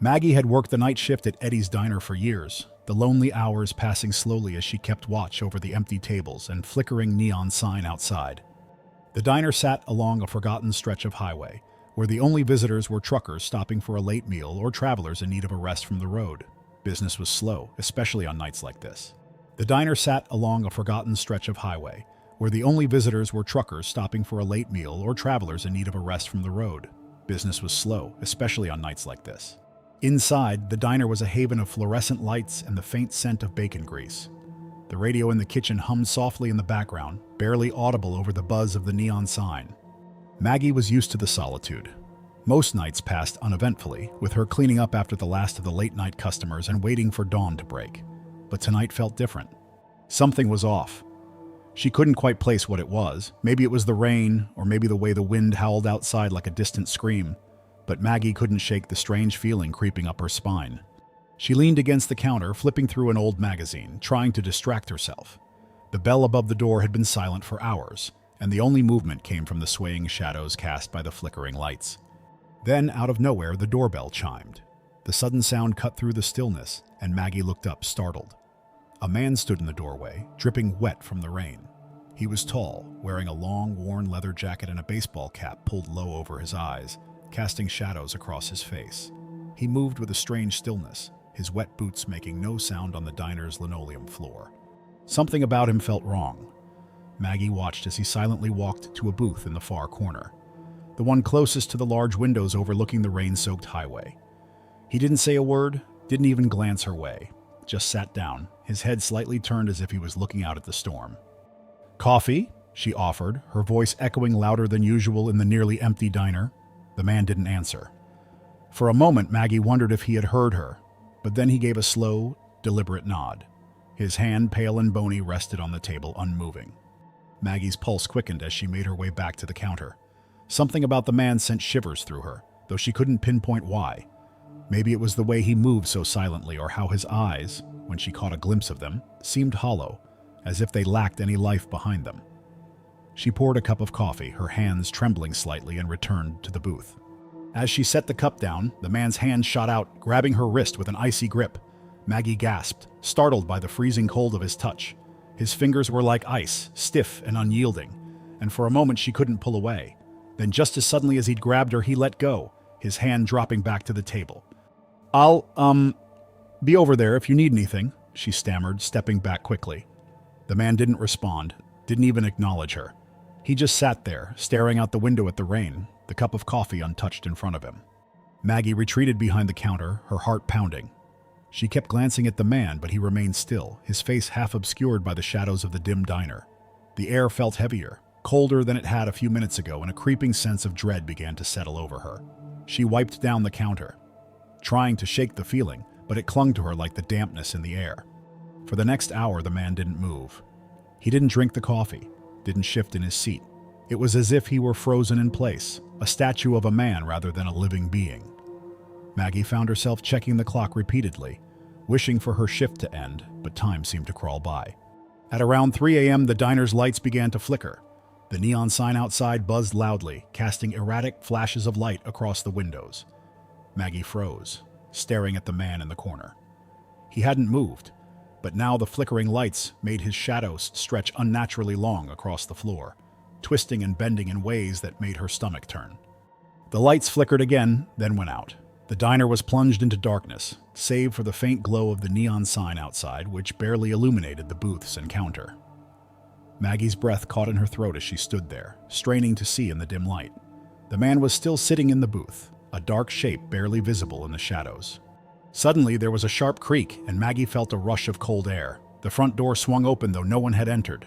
Maggie had worked the night shift at Eddie's Diner for years, the lonely hours passing slowly as she kept watch over the empty tables and flickering neon sign outside. The diner sat along a forgotten stretch of highway, where the only visitors were truckers stopping for a late meal or travelers in need of a rest from the road. Business was slow, especially on nights like this. The diner sat along a forgotten stretch of highway, where the only visitors were truckers stopping for a late meal or travelers in need of a rest from the road. Business was slow, especially on nights like this. Inside, the diner was a haven of fluorescent lights and the faint scent of bacon grease. The radio in the kitchen hummed softly in the background, barely audible over the buzz of the neon sign. Maggie was used to the solitude. Most nights passed uneventfully, with her cleaning up after the last of the late-night customers and waiting for dawn to break. But tonight felt different. Something was off. She couldn't quite place what it was. Maybe it was the rain, or maybe the way the wind howled outside like a distant scream. But Maggie couldn't shake the strange feeling creeping up her spine. She leaned against the counter, flipping through an old magazine, trying to distract herself. The bell above the door had been silent for hours, and the only movement came from the swaying shadows cast by the flickering lights. Then, out of nowhere, the doorbell chimed. The sudden sound cut through the stillness, and Maggie looked up, startled. A man stood in the doorway, dripping wet from the rain. He was tall, wearing a long, worn leather jacket and a baseball cap pulled low over his eyes, casting shadows across his face. He moved with a strange stillness, his wet boots making no sound on the diner's linoleum floor. Something about him felt wrong. Maggie watched as he silently walked to a booth in the far corner, the one closest to the large windows overlooking the rain-soaked highway. He didn't say a word, didn't even glance her way, just sat down, his head slightly turned as if he was looking out at the storm. "Coffee?" she offered, her voice echoing louder than usual in the nearly empty diner. The man didn't answer. For a moment, Maggie wondered if he had heard her, but then he gave a slow, deliberate nod. His hand, pale and bony, rested on the table, unmoving. Maggie's pulse quickened as she made her way back to the counter. Something about the man sent shivers through her, though she couldn't pinpoint why. Maybe it was the way he moved so silently, or how his eyes, when she caught a glimpse of them, seemed hollow, as if they lacked any life behind them. She poured a cup of coffee, her hands trembling slightly, and returned to the booth. As she set the cup down, the man's hand shot out, grabbing her wrist with an icy grip. Maggie gasped, startled by the freezing cold of his touch. His fingers were like ice, stiff and unyielding, and for a moment she couldn't pull away. Then just as suddenly as he'd grabbed her, he let go, his hand dropping back to the table. "I'll, be over there if you need anything," she stammered, stepping back quickly. The man didn't respond, didn't even acknowledge her. He just sat there, staring out the window at the rain, the cup of coffee untouched in front of him. Maggie retreated behind the counter, her heart pounding. She kept glancing at the man, but he remained still, his face half obscured by the shadows of the dim diner. The air felt heavier, colder than it had a few minutes ago, and a creeping sense of dread began to settle over her. She wiped down the counter, trying to shake the feeling, but it clung to her like the dampness in the air. For the next hour, the man didn't move. He didn't drink the coffee, didn't shift in his seat. It was as if he were frozen in place, a statue of a man rather than a living being. Maggie found herself checking the clock repeatedly, wishing for her shift to end, but time seemed to crawl by. At around 3 a.m., the diner's lights began to flicker. The neon sign outside buzzed loudly, casting erratic flashes of light across the windows. Maggie froze, staring at the man in the corner. He hadn't moved, but now the flickering lights made his shadows stretch unnaturally long across the floor, twisting and bending in ways that made her stomach turn. The lights flickered again, then went out. The diner was plunged into darkness, save for the faint glow of the neon sign outside, which barely illuminated the booths and counter. Maggie's breath caught in her throat as she stood there, straining to see in the dim light. The man was still sitting in the booth, a dark shape barely visible in the shadows. Suddenly, there was a sharp creak, and Maggie felt a rush of cold air. The front door swung open, though no one had entered.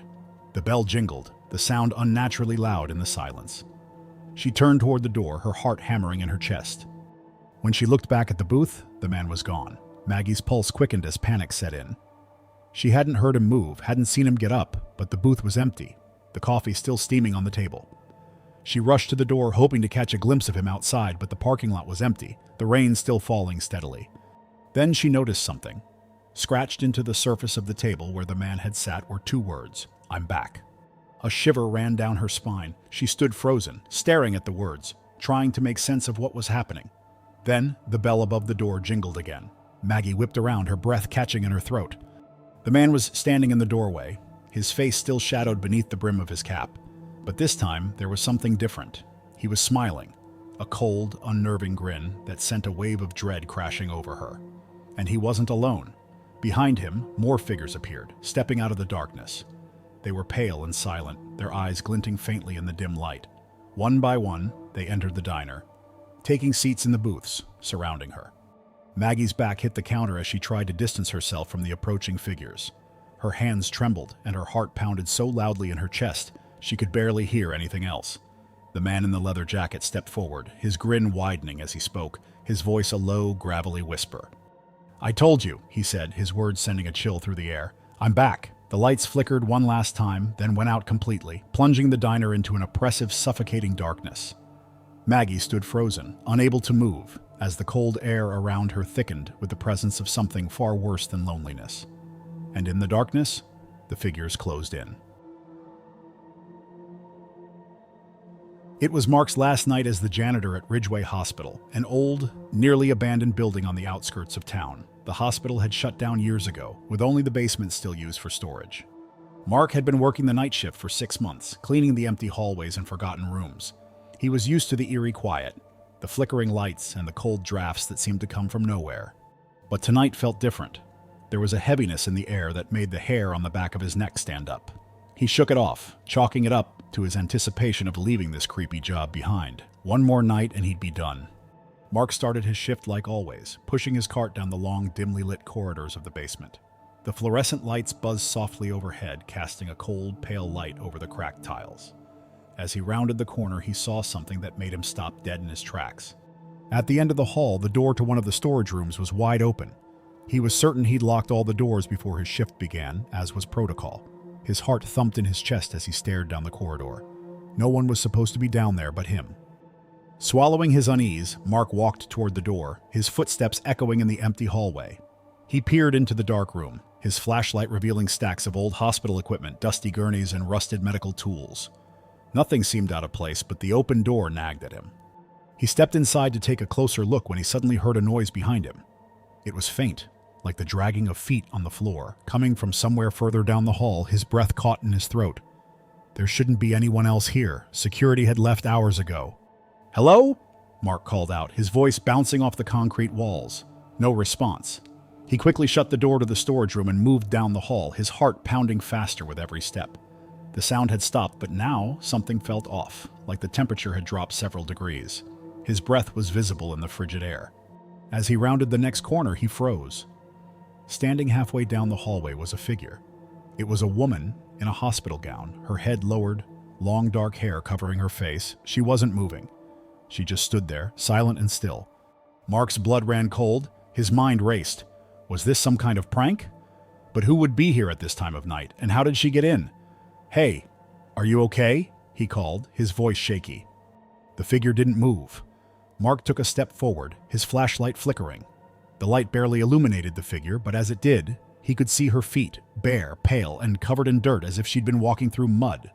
The bell jingled, the sound unnaturally loud in the silence. She turned toward the door, her heart hammering in her chest. When she looked back at the booth, the man was gone. Maggie's pulse quickened as panic set in. She hadn't heard him move, hadn't seen him get up, but the booth was empty, the coffee still steaming on the table. She rushed to the door, hoping to catch a glimpse of him outside, but the parking lot was empty, the rain still falling steadily. Then she noticed something. Scratched into the surface of the table where the man had sat were 2 words, "I'm back." A shiver ran down her spine. She stood frozen, staring at the words, trying to make sense of what was happening. Then, the bell above the door jingled again. Maggie whipped around, her breath catching in her throat. The man was standing in the doorway, his face still shadowed beneath the brim of his cap. But this time, there was something different. He was smiling, a cold, unnerving grin that sent a wave of dread crashing over her. And he wasn't alone. Behind him, more figures appeared, stepping out of the darkness. They were pale and silent, their eyes glinting faintly in the dim light. One by one, they entered the diner, taking seats in the booths surrounding her. Maggie's back hit the counter as she tried to distance herself from the approaching figures. Her hands trembled and her heart pounded so loudly in her chest she could barely hear anything else. The man in the leather jacket stepped forward, his grin widening as he spoke, his voice a low, gravelly whisper. "I told you," he said, his words sending a chill through the air. "I'm back." The lights flickered one last time, then went out completely, plunging the diner into an oppressive, suffocating darkness. Maggie stood frozen, unable to move, as the cold air around her thickened with the presence of something far worse than loneliness. And in the darkness, the figures closed in. It was Mark's last night as the janitor at Ridgeway Hospital, an old, nearly abandoned building on the outskirts of town. The hospital had shut down years ago, with only the basement still used for storage. Mark had been working the night shift for 6 months, cleaning the empty hallways and forgotten rooms. He was used to the eerie quiet, the flickering lights and the cold drafts that seemed to come from nowhere. But tonight felt different. There was a heaviness in the air that made the hair on the back of his neck stand up. He shook it off, chalking it up to his anticipation of leaving this creepy job behind. One more night and he'd be done. Mark started his shift like always, pushing his cart down the long, dimly lit corridors of the basement. The fluorescent lights buzzed softly overhead, casting a cold, pale light over the cracked tiles. As he rounded the corner, he saw something that made him stop dead in his tracks. At the end of the hall, the door to one of the storage rooms was wide open. He was certain he'd locked all the doors before his shift began, as was protocol. His heart thumped in his chest as he stared down the corridor. No one was supposed to be down there but him. Swallowing his unease, Mark walked toward the door, his footsteps echoing in the empty hallway. He peered into the dark room, his flashlight revealing stacks of old hospital equipment, dusty gurneys, and rusted medical tools. Nothing seemed out of place, but the open door nagged at him. He stepped inside to take a closer look when he suddenly heard a noise behind him. It was faint, like the dragging of feet on the floor, coming from somewhere further down the hall, his breath caught in his throat. There shouldn't be anyone else here. Security had left hours ago. "Hello?" Mark called out, his voice bouncing off the concrete walls. No response. He quickly shut the door to the storage room and moved down the hall, his heart pounding faster with every step. The sound had stopped, but now something felt off, like the temperature had dropped several degrees. His breath was visible in the frigid air. As he rounded the next corner, he froze. Standing halfway down the hallway was a figure. It was a woman in a hospital gown, her head lowered, long dark hair covering her face. She wasn't moving. She just stood there, silent and still. Mark's blood ran cold, his mind raced. Was this some kind of prank? But who would be here at this time of night, and how did she get in? "Hey, are you okay?" he called, his voice shaky. The figure didn't move. Mark took a step forward, his flashlight flickering. The light barely illuminated the figure, but as it did, he could see her feet, bare, pale, and covered in dirt as if she'd been walking through mud.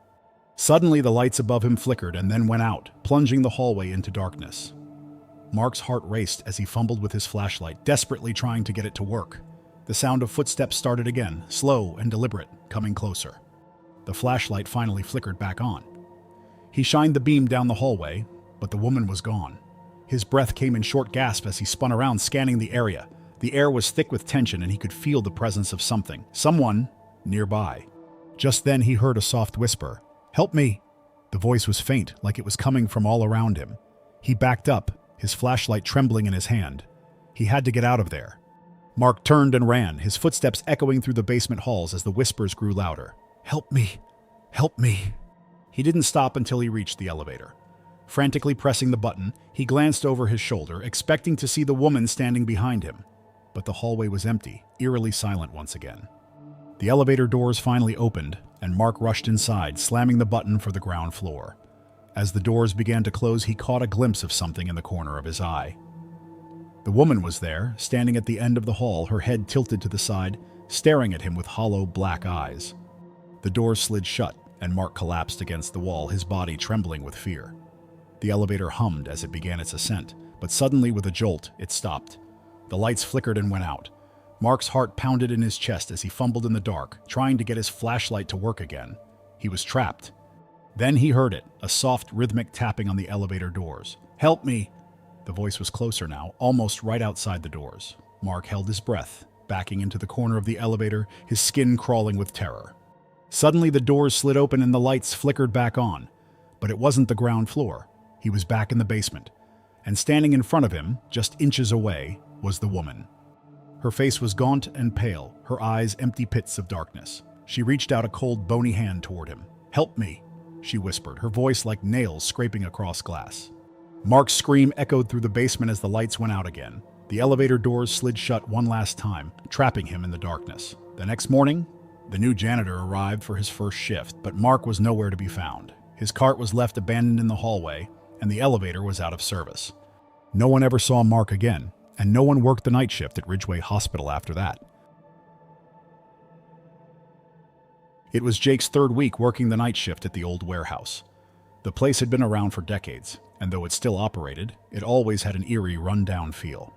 Suddenly, the lights above him flickered and then went out, plunging the hallway into darkness. Mark's heart raced as he fumbled with his flashlight, desperately trying to get it to work. The sound of footsteps started again, slow and deliberate, coming closer. The flashlight finally flickered back on. He shined the beam down the hallway, but the woman was gone. His breath came in short gasps as he spun around, scanning the area. The air was thick with tension and he could feel the presence of someone, nearby. Just then he heard a soft whisper, "Help me!" The voice was faint, like it was coming from all around him. He backed up, his flashlight trembling in his hand. He had to get out of there. Mark turned and ran, his footsteps echoing through the basement halls as the whispers grew louder. "Help me! Help me!" He didn't stop until he reached the elevator. Frantically pressing the button, he glanced over his shoulder, expecting to see the woman standing behind him. But the hallway was empty, eerily silent once again. The elevator doors finally opened, and Mark rushed inside, slamming the button for the ground floor. As the doors began to close, he caught a glimpse of something in the corner of his eye. The woman was there, standing at the end of the hall, her head tilted to the side, staring at him with hollow, black eyes. The doors slid shut, and Mark collapsed against the wall, his body trembling with fear. The elevator hummed as it began its ascent, But suddenly, with a jolt, it stopped. The lights flickered and went out. Mark's heart pounded in his chest as he fumbled in the dark, trying to get his flashlight to work again. He was trapped. Then he heard it, a soft, rhythmic tapping on the elevator doors. "Help me!" The voice was closer now, almost right outside the doors. Mark held his breath, backing into the corner of the elevator, his skin crawling with terror. Suddenly, the doors slid open and the lights flickered back on. But it wasn't the ground floor. He was back in the basement. And standing in front of him, just inches away, was the woman. Her face was gaunt and pale, her eyes empty pits of darkness. She reached out a cold, bony hand toward him. "Help me," she whispered, her voice like nails scraping across glass. Mark's scream echoed through the basement as the lights went out again. The elevator doors slid shut one last time, trapping him in the darkness. The next morning, the new janitor arrived for his first shift, but Mark was nowhere to be found. His cart was left abandoned in the hallway, and the elevator was out of service. No one ever saw Mark again, and no one worked the night shift at Ridgeway Hospital after that. It was Jake's third week working the night shift at the old warehouse. The place had been around for decades, and though it still operated, it always had an eerie, run-down feel.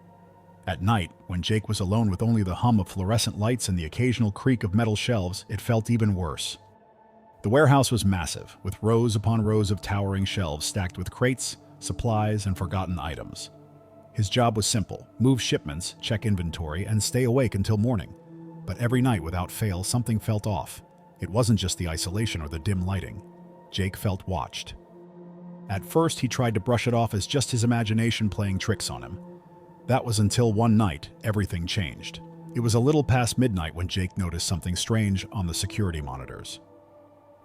At night, when Jake was alone with only the hum of fluorescent lights and the occasional creak of metal shelves, it felt even worse. The warehouse was massive, with rows upon rows of towering shelves stacked with crates, supplies, and forgotten items. His job was simple: move shipments, check inventory, and stay awake until morning. But every night, without fail, something felt off. It wasn't just the isolation or the dim lighting. Jake felt watched. At first, he tried to brush it off as just his imagination playing tricks on him. That was until one night, everything changed. It was a little past midnight when Jake noticed something strange on the security monitors.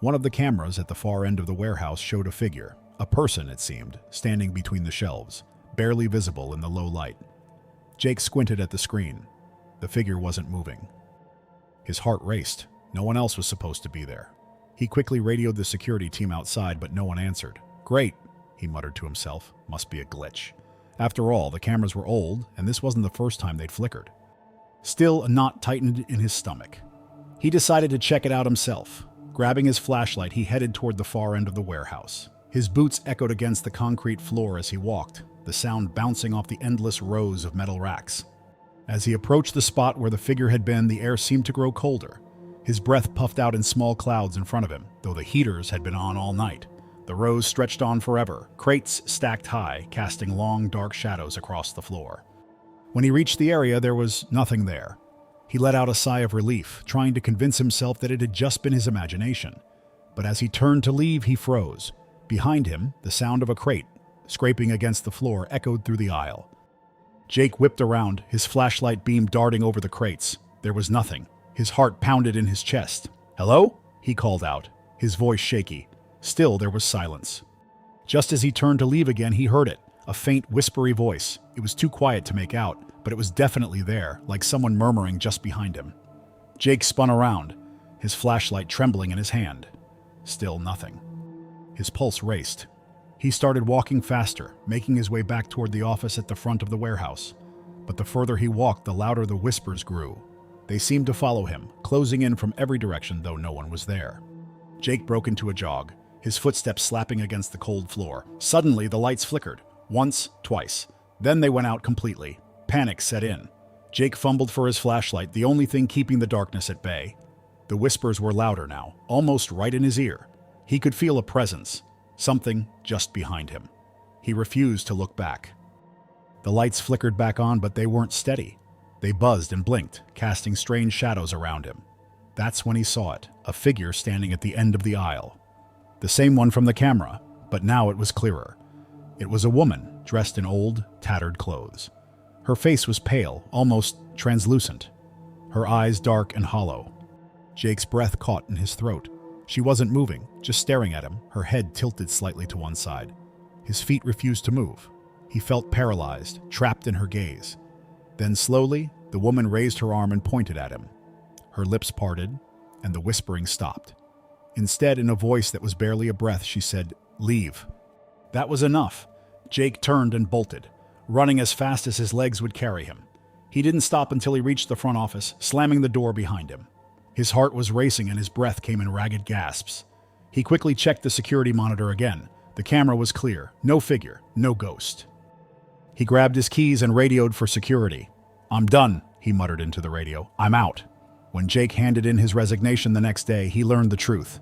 One of the cameras at the far end of the warehouse showed a figure, a person it seemed, standing between the shelves, barely visible in the low light. Jake squinted at the screen. The figure wasn't moving. His heart raced. No one else was supposed to be there. He quickly radioed the security team outside, but no one answered. "Great," he muttered to himself. "Must be a glitch." After all, the cameras were old, and this wasn't the first time they'd flickered. Still, a knot tightened in his stomach. He decided to check it out himself. Grabbing his flashlight, he headed toward the far end of the warehouse. His boots echoed against the concrete floor as he walked, the sound bouncing off the endless rows of metal racks. As he approached the spot where the figure had been, the air seemed to grow colder. His breath puffed out in small clouds in front of him, though the heaters had been on all night. The rows stretched on forever, crates stacked high, casting long, dark shadows across the floor. When he reached the area, there was nothing there. He let out a sigh of relief, trying to convince himself that it had just been his imagination. But as he turned to leave, he froze. Behind him, the sound of a crate scraping against the floor echoed through the aisle. Jake whipped around, his flashlight beam darting over the crates. There was nothing. His heart pounded in his chest. "Hello?" he called out, his voice shaky. Still, there was silence. Just as he turned to leave again, he heard it, a faint, whispery voice. It was too quiet to make out, but it was definitely there, like someone murmuring just behind him. Jake spun around, his flashlight trembling in his hand. Still nothing. His pulse raced. He started walking faster, making his way back toward the office at the front of the warehouse. But the further he walked, the louder the whispers grew. They seemed to follow him, closing in from every direction, though no one was there. Jake broke into a jog, his footsteps slapping against the cold floor. Suddenly, the lights flickered. Once, twice. Then they went out completely. Panic set in. Jake fumbled for his flashlight, the only thing keeping the darkness at bay. The whispers were louder now, almost right in his ear. He could feel a presence, something just behind him. He refused to look back. The lights flickered back on, but they weren't steady. They buzzed and blinked, casting strange shadows around him. That's when he saw it, a figure standing at the end of the aisle. The same one from the camera, but now it was clearer. It was a woman, dressed in old, tattered clothes. Her face was pale, almost translucent. Her eyes dark and hollow. Jake's breath caught in his throat. She wasn't moving, just staring at him, her head tilted slightly to one side. His feet refused to move. He felt paralyzed, trapped in her gaze. Then slowly, the woman raised her arm and pointed at him. Her lips parted, and the whispering stopped. Instead, in a voice that was barely a breath, she said, "Leave." That was enough. Jake turned and bolted, running as fast as his legs would carry him. He didn't stop until he reached the front office, slamming the door behind him. His heart was racing and his breath came in ragged gasps. He quickly checked the security monitor again. The camera was clear. No figure, no ghost. He grabbed his keys and radioed for security. "I'm done," he muttered into the radio. "I'm out." When Jake handed in his resignation the next day, he learned the truth.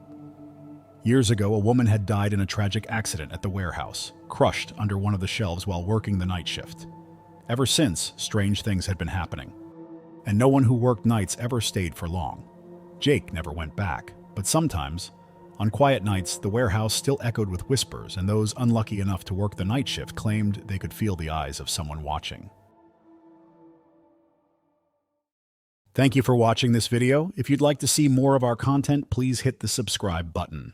Years ago, a woman had died in a tragic accident at the warehouse, crushed under one of the shelves while working the night shift. Ever since, strange things had been happening, and no one who worked nights ever stayed for long. Jake never went back, but sometimes, on quiet nights, the warehouse still echoed with whispers, and those unlucky enough to work the night shift claimed they could feel the eyes of someone watching. Thank you for watching this video. If you'd like to see more of our content, please hit the subscribe button.